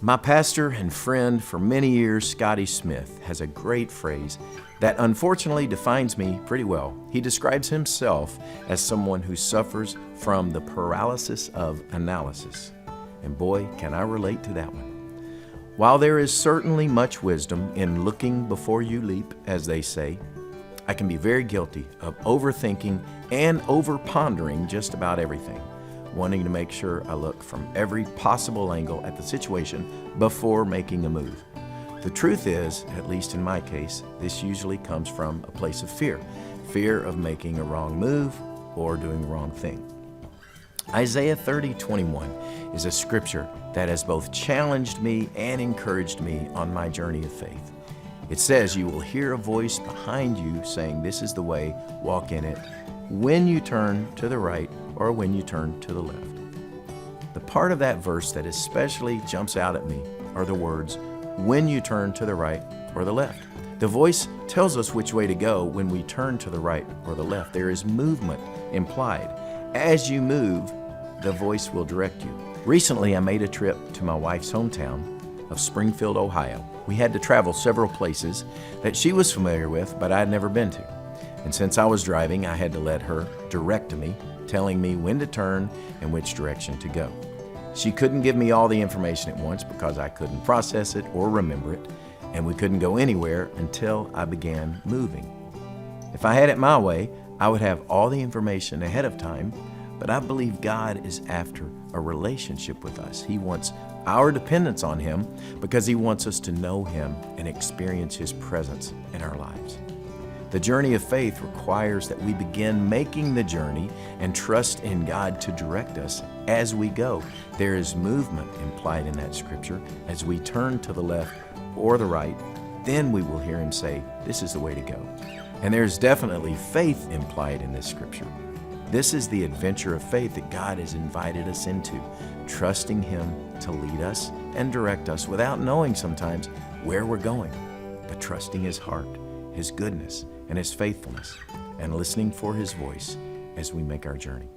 My pastor and friend for many years, Scotty Smith, has a great phrase that unfortunately defines me pretty well. He describes himself as someone who suffers from the paralysis of analysis. And boy, can I relate to that one. While there is certainly much wisdom in looking before you leap, as they say, I can be very guilty of overthinking and over-pondering just about everything, wanting to make sure I look from every possible angle at the situation before making a move. The truth is, at least in my case, this usually comes from a place of fear. Fear of making a wrong move or doing the wrong thing. Isaiah 30:21 is a scripture that has both challenged me and encouraged me on my journey of faith. It says, "You will hear a voice behind you saying, 'This is the way, walk in it,' when you turn to the right or when you turn to the left." The part of that verse that especially jumps out at me are the words, "when you turn to the right or the left." The voice tells us which way to go when we turn to the right or the left. There is movement implied. As you move, the voice will direct you. Recently, I made a trip to my wife's hometown of Springfield, Ohio. We had to travel several places that she was familiar with, but I had never been to. And since I was driving, I had to let her direct me, telling me when to turn and which direction to go. She couldn't give me all the information at once because I couldn't process it or remember it, and we couldn't go anywhere until I began moving. If I had it my way, I would have all the information ahead of time, but I believe God is after a relationship with us. He wants our dependence on Him because He wants us to know Him and experience His presence in our lives. The journey of faith requires that we begin making the journey and trust in God to direct us as we go. There is movement implied in that scripture. As we turn to the left or the right, then we will hear Him say, "This is the way to go." And there's definitely faith implied in this scripture. This is the adventure of faith that God has invited us into, trusting Him to lead us and direct us without knowing sometimes where we're going, but trusting His heart, His goodness, and His faithfulness, and listening for His voice as we make our journey.